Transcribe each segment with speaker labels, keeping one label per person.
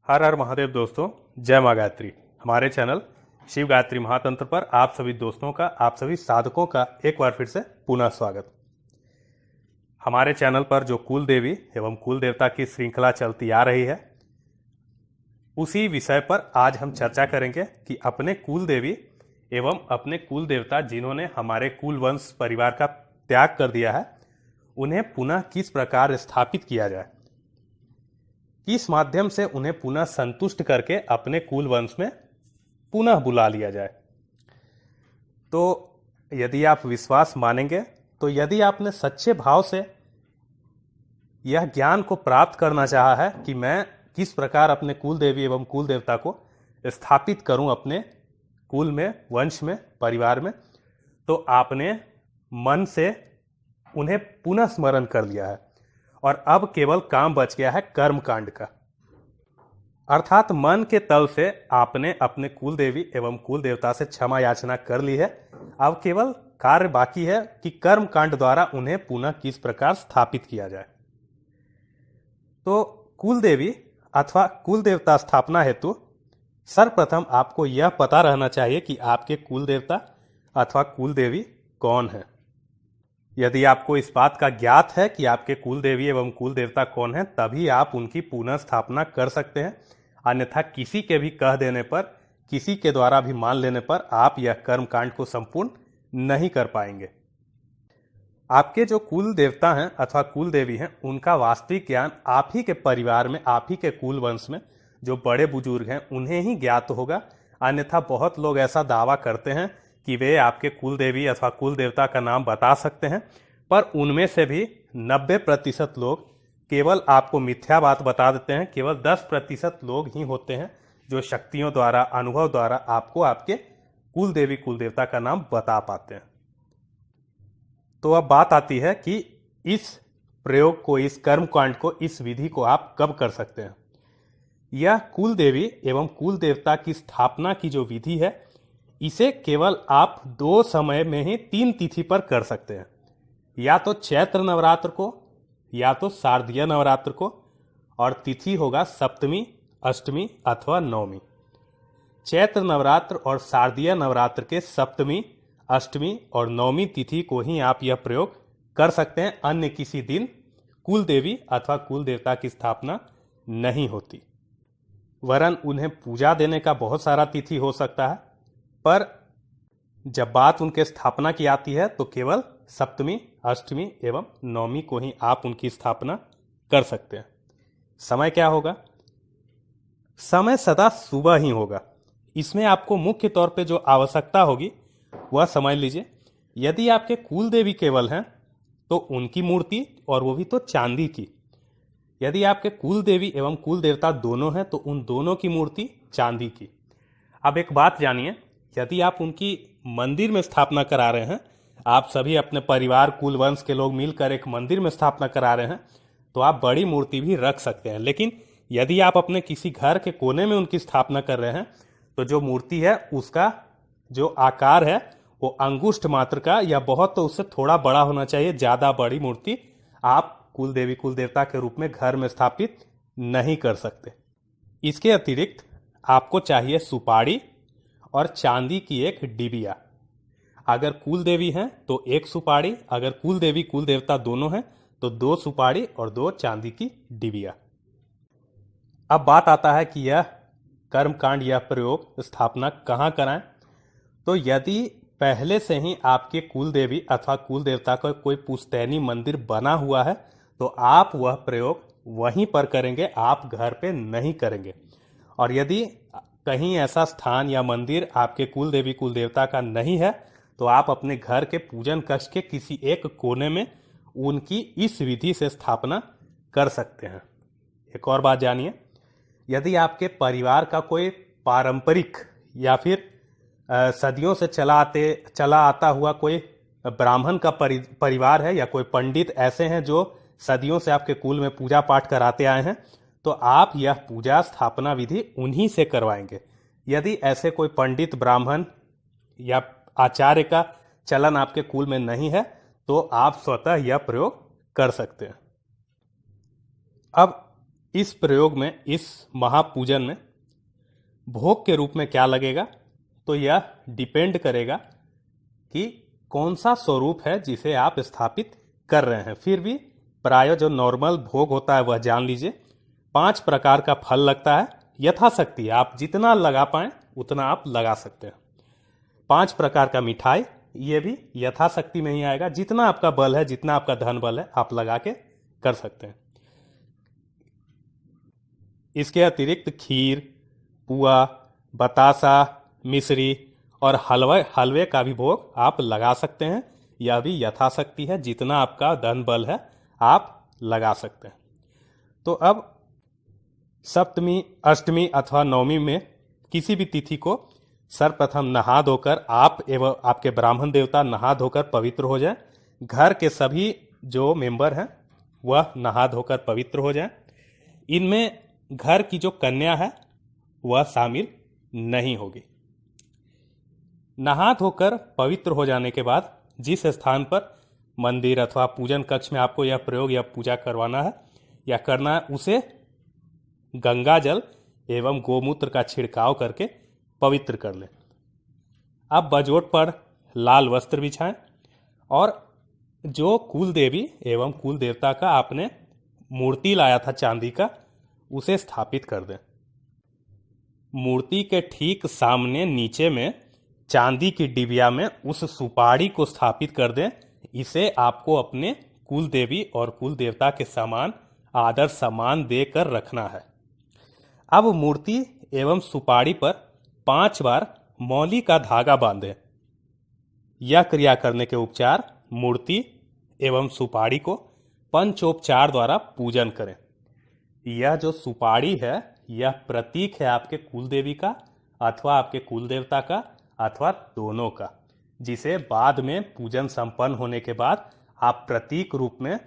Speaker 1: हर हर महादेव दोस्तों, जय माँ गायत्री। हमारे चैनल शिव गायत्री महातंत्र पर आप सभी दोस्तों का, आप सभी साधकों का एक बार फिर से पुनः स्वागत। हमारे चैनल पर जो कुल देवी एवं कुल देवता की श्रृंखला चलती आ रही है, उसी विषय पर आज हम चर्चा करेंगे कि अपने कुल देवी एवं अपने कुल देवता जिन्होंने हमारे कुल वंश परिवार का त्याग कर दिया है, उन्हें पुनः किस प्रकार स्थापित किया जाए, किस माध्यम से उन्हें पुनः संतुष्ट करके अपने कुल वंश में पुनः बुला लिया जाए। तो यदि आप विश्वास मानेंगे, तो यदि आपने सच्चे भाव से यह ज्ञान को प्राप्त करना चाहा है कि मैं किस प्रकार अपने कुल देवी एवं कुल देवता को स्थापित करूं अपने कुल में, वंश में, परिवार में, तो आपने मन से उन्हें पुनः स्मरण कर लिया है और अब केवल काम बच गया है कर्म कांड का। अर्थात मन के तल से आपने अपने कुल देवी एवं कुल देवता से क्षमा याचना कर ली है। अब केवल कार्य बाकी है कि कर्म कांड द्वारा उन्हें पुनः किस प्रकार स्थापित किया जाए। तो कुल देवी अथवा कुल देवता स्थापना हेतु सर्वप्रथम आपको यह पता रहना चाहिए कि आपके कुल देवता अथवा कुल देवी कौन है। यदि आपको इस बात का ज्ञात है कि आपके कुल देवी एवं कुल देवता कौन है, तभी आप उनकी पुनः स्थापना कर सकते हैं। अन्यथा किसी के भी कह देने पर, किसी के द्वारा भी मान लेने पर आप यह कर्म कांड को संपूर्ण नहीं कर पाएंगे। आपके जो कुल देवता हैं अथवा कुल देवी हैं, उनका वास्तविक ज्ञान आप ही के परिवार में, आप ही के कुल वंश में जो बड़े बुजुर्ग हैं उन्हें ही ज्ञात होगा। अन्यथा बहुत लोग ऐसा दावा करते हैं कि वे आपके कुल देवी अथवा कुल देवता का नाम बता सकते हैं, पर उनमें से भी 90% लोग केवल आपको मिथ्या बात बता देते हैं। केवल 10% लोग ही होते हैं जो शक्तियों द्वारा, अनुभव द्वारा आपको आपके कुल देवी कुल देवता का नाम बता पाते हैं। तो अब बात आती है कि इस प्रयोग को, इस कर्म कांड को, इस विधि को आप कब कर सकते हैं। यह कुल देवी एवं कुल देवता की स्थापना की जो विधि है, इसे केवल आप 2 समय में ही 3 तिथि पर कर सकते हैं। या तो चैत्र नवरात्र को, या तो शारदीय नवरात्र को, और तिथि होगा सप्तमी, अष्टमी अथवा नवमी। चैत्र नवरात्र और शारदीय नवरात्र के सप्तमी, अष्टमी और नवमी तिथि को ही आप यह प्रयोग कर सकते हैं। अन्य किसी दिन कुल देवी अथवा कुल देवता की स्थापना नहीं होती। वरन उन्हें पूजा देने का बहुत सारा तिथि हो सकता है, पर जब बात उनके स्थापना की आती है तो केवल सप्तमी, अष्टमी एवं नवमी को ही आप उनकी स्थापना कर सकते हैं। समय क्या होगा? समय सदा सुबह ही होगा। इसमें आपको मुख्य तौर पे जो आवश्यकता होगी वह समझ लीजिए। यदि आपके कुल देवी केवल हैं तो उनकी मूर्ति, और वो भी तो चांदी की। यदि आपके कुल देवी एवं कुल देवता दोनों हैं तो उन दोनों की मूर्ति चांदी की। अब एक बात जानिए, यदि आप उनकी मंदिर में स्थापना करा रहे हैं, आप सभी अपने परिवार कुल वंश के लोग मिलकर एक मंदिर में स्थापना करा रहे हैं, तो आप बड़ी मूर्ति भी रख सकते हैं। लेकिन यदि आप अपने किसी घर के कोने में उनकी स्थापना कर रहे हैं, तो जो मूर्ति है उसका जो आकार है वो अंगुष्ठ मात्र का, या बहुत तो उससे थोड़ा बड़ा होना चाहिए। ज़्यादा बड़ी मूर्ति आप कुल देवी कुल देवता के रूप में घर में स्थापित नहीं कर सकते। इसके अतिरिक्त आपको चाहिए सुपारी और चांदी की एक डिबिया। अगर कुल देवी हैं तो 1 सुपारी, अगर कुल देवी कुल देवता दोनों हैं तो 2 सुपारी और 2 चांदी की डिबिया। अब बात आता है कि यह कर्म कांड, यह प्रयोग, स्थापना कहाँ कराएं। तो यदि पहले से ही आपके कुल देवी अथवा कुल देवता का कोई पुश्तैनी मंदिर बना हुआ है तो आप वह प्रयोग वहीं पर करेंगे, आप घर पे नहीं करेंगे। और यदि कहीं ऐसा स्थान या मंदिर आपके कुल देवी कुल देवता का नहीं है तो आप अपने घर के पूजन कक्ष के किसी एक कोने में उनकी इस विधि से स्थापना कर सकते हैं। एक और बात जानिए, यदि आपके परिवार का कोई पारंपरिक या फिर सदियों से चला आता हुआ कोई ब्राह्मण का परिवार है, या कोई पंडित ऐसे हैं जो सदियों से आपके कुल में पूजा पाठ कराते आए हैं, तो आप यह पूजा स्थापना विधि उन्हीं से करवाएंगे। यदि ऐसे कोई पंडित, ब्राह्मण या आचार्य का चलन आपके कुल में नहीं है तो आप स्वतः यह प्रयोग कर सकते हैं। अब इस प्रयोग में, इस महापूजन में भोग के रूप में क्या लगेगा, तो यह डिपेंड करेगा कि कौन सा स्वरूप है जिसे आप स्थापित कर रहे हैं। फिर भी प्राय जो नॉर्मल भोग होता है वह जान लीजिए। 5 प्रकार का फल लगता है, यथाशक्ति आप जितना लगा पाएं उतना आप लगा सकते हैं। 5 प्रकार का मिठाई, ये भी यथाशक्ति में ही आएगा, जितना आपका बल है, जितना आपका धन बल है आप लगा के कर सकते हैं। इसके अतिरिक्त खीर, पुआ, बतासा, मिश्री और हलवे का भी भोग आप लगा सकते हैं। यह भी यथाशक्ति है, जितना आपका धन बल है आप लगा सकते हैं। तो अब सप्तमी, अष्टमी अथवा नवमी में किसी भी तिथि को सर्वप्रथम नहा धोकर आप एवं आपके ब्राह्मण देवता नहा धोकर पवित्र हो जाएं। घर के सभी जो मेंबर हैं वह नहा धोकर पवित्र हो जाएं। इनमें घर की जो कन्या है वह शामिल नहीं होगी। नहा धोकर पवित्र हो जाने के बाद जिस स्थान पर मंदिर अथवा पूजन कक्ष में आपको यह प्रयोग या पूजा करवाना है या करना है, उसे गंगा जल एवं गोमूत्र का छिड़काव करके पवित्र कर लें। अब बजोट पर लाल वस्त्र बिछाएं और जो कुल देवी एवं कुल देवता का आपने मूर्ति लाया था चांदी का, उसे स्थापित कर दें। मूर्ति के ठीक सामने नीचे में चांदी की डिबिया में उस सुपारी को स्थापित कर दें। इसे आपको अपने कुल देवी और कुल देवता के समान आदर सम्मान देकर रखना है। अब मूर्ति एवं सुपारी पर 5 बार मौली का धागा बांधें। यह क्रिया करने के उपचार मूर्ति एवं सुपारी को पंचोपचार द्वारा पूजन करें। यह जो सुपारी है यह प्रतीक है आपके कुल देवी का अथवा आपके कुल देवता का अथवा दोनों का, जिसे बाद में पूजन संपन्न होने के बाद आप प्रतीक रूप में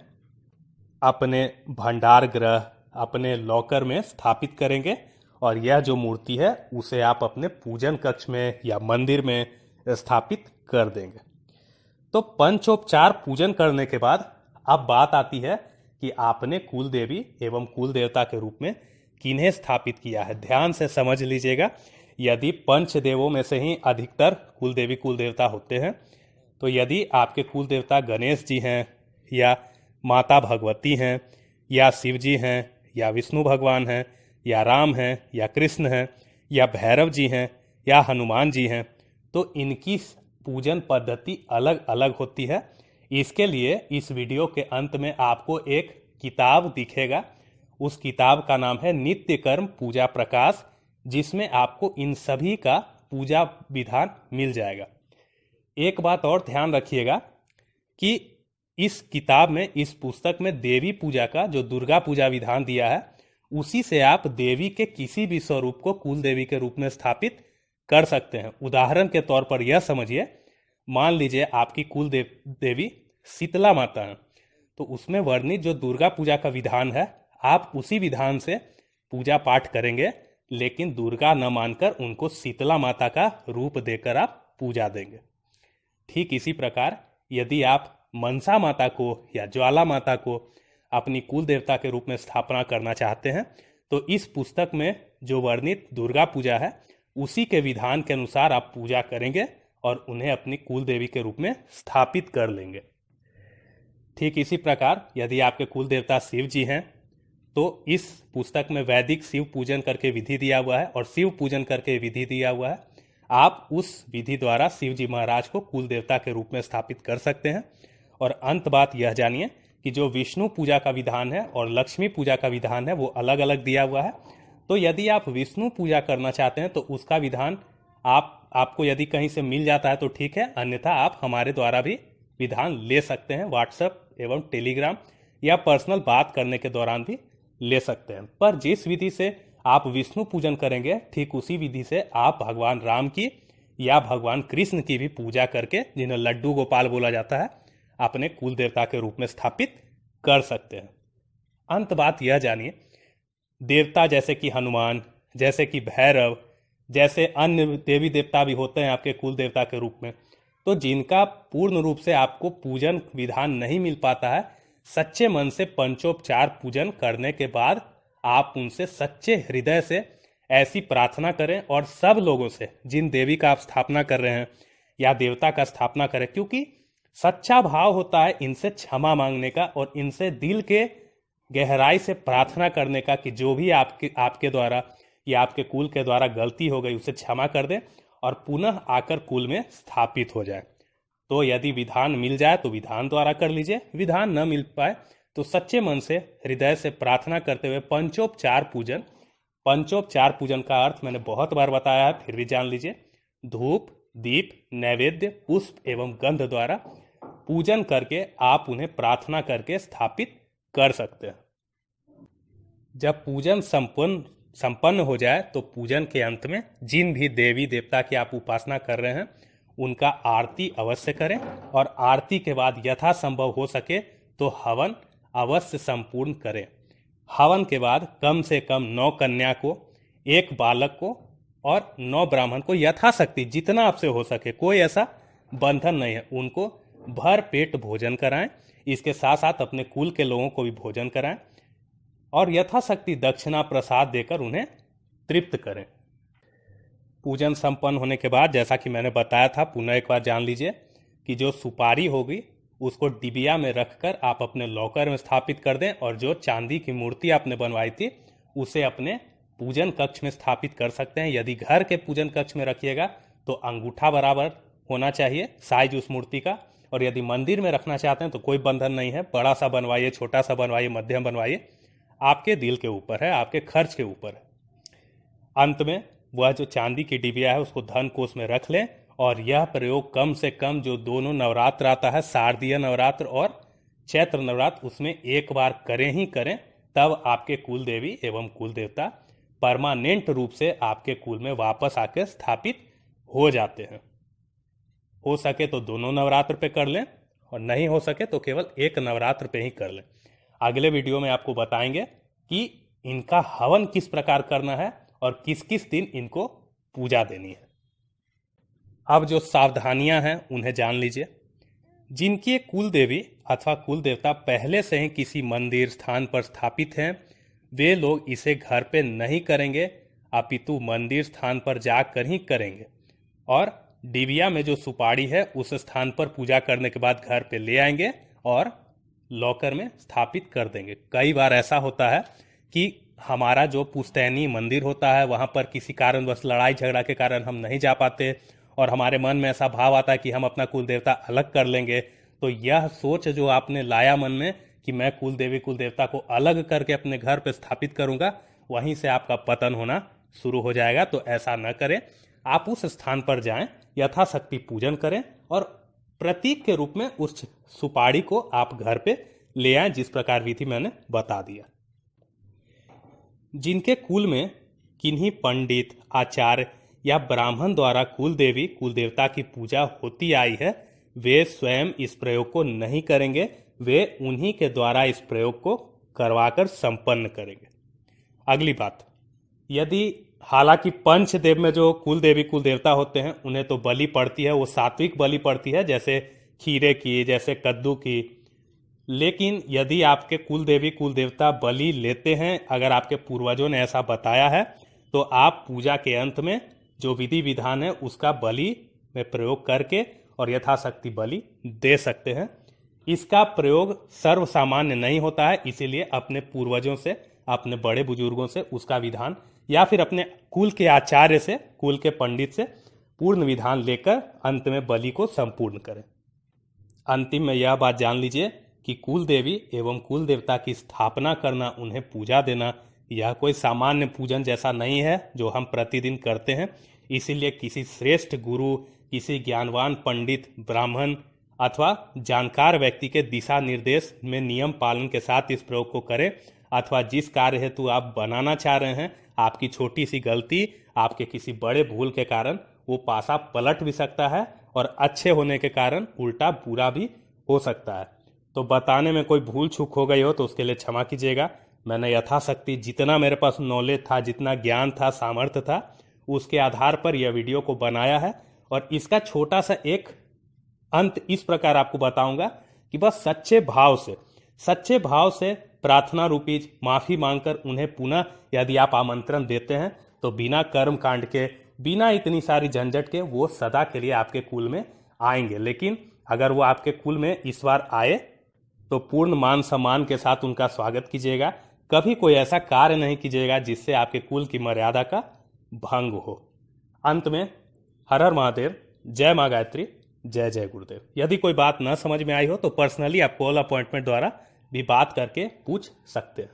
Speaker 1: अपने भंडार गृह, अपने लॉकर में स्थापित करेंगे और यह जो मूर्ति है उसे आप अपने पूजन कक्ष में या मंदिर में स्थापित कर देंगे। तो पंचोपचार पूजन करने के बाद अब बात आती है कि आपने कुल देवी एवं कुल देवता के रूप में किन्हें स्थापित किया है। ध्यान से समझ लीजिएगा। यदि पंच देवों में से ही अधिकतर कुल देवी कुल देवता होते हैं, तो यदि आपके कुल देवता गणेश जी हैं या माता भगवती हैं या शिव जी हैं या विष्णु भगवान हैं या राम हैं या कृष्ण हैं या भैरव जी हैं या हनुमान जी हैं, तो इनकी पूजन पद्धति अलग अलग होती है। इसके लिए इस वीडियो के अंत में आपको एक किताब दिखेगा। उस किताब का नाम है नित्य कर्म पूजा प्रकाश, जिसमें आपको इन सभी का पूजा विधान मिल जाएगा। एक बात और ध्यान रखिएगा कि इस किताब में, इस पुस्तक में देवी पूजा का जो दुर्गा पूजा विधान दिया है, उसी से आप देवी के किसी भी स्वरूप को कुल देवी के रूप में स्थापित कर सकते हैं। उदाहरण के तौर पर यह समझिए, मान लीजिए आपकी कुल देवी शीतला माता है, तो उसमें वर्णित जो दुर्गा पूजा का विधान है आप उसी विधान से पूजा पाठ करेंगे, लेकिन दुर्गा न मानकर उनको शीतला माता का रूप देकर आप पूजा देंगे। ठीक इसी प्रकार यदि आप मनसा माता को या ज्वाला माता को अपनी कुल देवता के रूप में स्थापना करना चाहते हैं, तो इस पुस्तक में जो वर्णित दुर्गा पूजा है उसी के विधान के अनुसार आप पूजा करेंगे और उन्हें अपनी कुल देवी के रूप में स्थापित कर लेंगे। ठीक इसी प्रकार यदि आपके कुल देवता शिव जी हैं, तो इस पुस्तक में वैदिक शिव पूजन करके विधि दिया हुआ है और शिव पूजन करके विधि दिया हुआ है। आप उस विधि द्वारा शिव जी महाराज को कुल देवता के रूप में स्थापित कर सकते हैं। और अंत बात यह जानिए कि जो विष्णु पूजा का विधान है और लक्ष्मी पूजा का विधान है वो अलग अलग दिया हुआ है। तो यदि आप विष्णु पूजा करना चाहते हैं तो उसका विधान आपको यदि कहीं से मिल जाता है तो ठीक है, अन्यथा आप हमारे द्वारा भी विधान ले सकते हैं। व्हाट्सएप एवं टेलीग्राम या पर्सनल बात करने के दौरान भी ले सकते हैं। पर जिस विधि से आप विष्णु पूजन करेंगे, ठीक उसी विधि से आप भगवान राम की या भगवान कृष्ण की भी पूजा करके, जिन्हें लड्डू गोपाल बोला जाता है, अपने कुल देवता के रूप में स्थापित कर सकते हैं। अंत बात यह जानिए, देवता जैसे कि हनुमान, जैसे कि भैरव, जैसे अन्य देवी देवता भी होते हैं आपके कुल देवता के रूप में, तो जिनका पूर्ण रूप से आपको पूजन विधान नहीं मिल पाता है, सच्चे मन से पंचोपचार पूजन करने के बाद आप उनसे सच्चे हृदय से ऐसी प्रार्थना करें और सब लोगों से, जिन देवी का आप स्थापना कर रहे हैं या देवता का स्थापना करें, क्योंकि सच्चा भाव होता है इनसे क्षमा मांगने का और इनसे दिल के गहराई से प्रार्थना करने का कि जो भी आपके द्वारा या आपके कुल के द्वारा गलती हो गई उसे क्षमा कर दें और पुनः आकर कुल में स्थापित हो जाए। तो यदि विधान मिल जाए तो विधान द्वारा कर लीजिए, विधान न मिल पाए तो सच्चे मन से हृदय से प्रार्थना करते हुए पंचोपचार पूजन। पंचोपचार पूजन का अर्थ मैंने बहुत बार बताया है, फिर भी जान लीजिए। धूप, दीप, नैवेद्य, पुष्प एवं गंध द्वारा पूजन करके आप उन्हें प्रार्थना करके स्थापित कर सकते हैं। जब पूजन संपन्न हो जाए तो पूजन के अंत में जिन भी देवी देवता की आप उपासना कर रहे हैं उनका आरती अवश्य करें और आरती के बाद यथासंभव हो सके तो हवन अवश्य संपूर्ण करें। हवन के बाद कम से कम 9 कन्या को, 1 बालक को और 9 ब्राह्मण को यथाशक्ति जितना आपसे हो सके, कोई ऐसा बंधन नहीं है, उनको भर पेट भोजन कराएं। इसके साथ साथ अपने कुल के लोगों को भी भोजन कराएं और यथाशक्ति दक्षिणा प्रसाद देकर उन्हें तृप्त करें। पूजन संपन्न होने के बाद जैसा कि मैंने बताया था, पुनः एक बार जान लीजिए कि जो सुपारी होगी उसको डिबिया में रखकर आप अपने लॉकर में स्थापित कर दें और जो चांदी की मूर्ति आपने बनवाई थी उसे अपने पूजन कक्ष में स्थापित कर सकते हैं। यदि घर के पूजन कक्ष में रखिएगा तो अंगूठा बराबर होना चाहिए साइज उस मूर्ति का, और यदि मंदिर में रखना चाहते हैं तो कोई बंधन नहीं है, बड़ा सा बनवाइए, छोटा सा बनवाइए, मध्यम बनवाइए, आपके दिल के ऊपर है, आपके खर्च के ऊपर है। अंत में वह जो चांदी की डिबिया है उसको धन कोष में रख लें और यह प्रयोग कम से कम जो दोनों नवरात्र आता है, शारदीय नवरात्र और चैत्र नवरात्र, उसमें एक बार करें ही करें, तब आपके कुल देवी एवं कुल देवता परमानेंट रूप से आपके कुल में वापस आके स्थापित हो जाते हैं। हो सके तो दोनों नवरात्र पे कर लें और नहीं हो सके तो केवल एक नवरात्र पे ही कर लें। अगले वीडियो में आपको बताएंगे कि इनका हवन किस प्रकार करना है और किस किस दिन इनको पूजा देनी है। अब जो सावधानियां हैं उन्हें जान लीजिए। जिनकी कुल देवी अथवा कुल देवता पहले से ही किसी मंदिर स्थान पर स्थापित हैं, वे लोग इसे घर पे नहीं करेंगे, अपितु मंदिर स्थान पर जाकर ही करेंगे और डिबिया में जो सुपारी है उस स्थान पर पूजा करने के बाद घर पे ले आएंगे और लॉकर में स्थापित कर देंगे। कई बार ऐसा होता है कि हमारा जो पुश्तैनी मंदिर होता है वहां पर किसी कारणवश लड़ाई झगड़ा के कारण हम नहीं जा पाते और हमारे मन में ऐसा भाव आता है कि हम अपना कुल देवता अलग कर लेंगे। तो यह सोच जो आपने लाया मन में कि मैं कुल देवी कुल देवता को अलग करके अपने घर पे स्थापित करूंगा, वहीं से आपका पतन होना शुरू हो जाएगा। तो ऐसा न करें, आप उस स्थान पर जाएं, यथाशक्ति पूजन करें और प्रतीक के रूप में उस सुपारी को आप घर पे ले आएं, जिस प्रकार विधि मैंने बता दिया। जिनके कुल में किन्हीं पंडित, आचार्य या ब्राह्मण द्वारा कुल देवी कुल देवता की पूजा होती आई है, वे स्वयं इस प्रयोग को नहीं करेंगे, वे उन्हीं के द्वारा इस प्रयोग को करवाकर संपन्न करेंगे। अगली बात, यदि हालांकि पंचदेव में जो कुल देवी कुल देवता होते हैं उन्हें तो बलि पड़ती है, वो सात्विक बलि पड़ती है, जैसे खीरे की, जैसे कद्दू की। लेकिन यदि आपके कुल देवी कुल देवता बलि लेते हैं, अगर आपके पूर्वजों ने ऐसा बताया है, तो आप पूजा के अंत में जो विधि विधान है उसका बलि में प्रयोग करके और यथाशक्ति बलि दे सकते हैं। इसका प्रयोग सर्वसामान्य नहीं होता है, इसीलिए अपने पूर्वजों से, अपने बड़े बुजुर्गों से उसका विधान या फिर अपने कुल के आचार्य से, कुल के पंडित से पूर्ण विधान लेकर अंत में बलि को संपूर्ण करें। अंतिम में यह बात जान लीजिए कि कुल देवी एवं कुल देवता की स्थापना करना, उन्हें पूजा देना, यह कोई सामान्य पूजन जैसा नहीं है जो हम प्रतिदिन करते हैं। इसीलिए किसी श्रेष्ठ गुरु, किसी ज्ञानवान पंडित, ब्राह्मण अथवा जानकार व्यक्ति के दिशा निर्देश में नियम पालन के साथ इस प्रयोग को करें, अथवा जिस कार्य हेतु आप बनाना चाह रहे हैं, आपकी छोटी सी गलती, आपके किसी बड़े भूल के कारण वो पासा पलट भी सकता है और अच्छे होने के कारण उल्टा बुरा भी हो सकता है। तो बताने में कोई भूल चूक हो गई हो तो उसके लिए क्षमा कीजिएगा। मैंने यथाशक्ति जितना मेरे पास नॉलेज था, जितना ज्ञान था, सामर्थ्य था, उसके आधार पर यह वीडियो को बनाया है। और इसका छोटा सा एक अंत इस प्रकार आपको बताऊंगा कि बस सच्चे भाव से प्रार्थना रूपी माफी मांगकर उन्हें पुनः यदि आप आमंत्रण देते हैं तो बिना कर्म कांड के, बिना इतनी सारी झंझट के वो सदा के लिए आपके कुल में आएंगे। लेकिन अगर वो आपके कुल में इस बार आए तो पूर्ण मान सम्मान के साथ उनका स्वागत कीजिएगा। कभी कोई ऐसा कार्य नहीं कीजिएगा जिससे आपके कुल की मर्यादा का भंग हो। अंत में हर हर महादेव, जय मां गायत्री, जय जय गुरुदेव। यदि कोई बात न समझ में आई हो तो पर्सनली आप कॉल अपॉइंटमेंट द्वारा भी बात करके पूछ सकते हैं।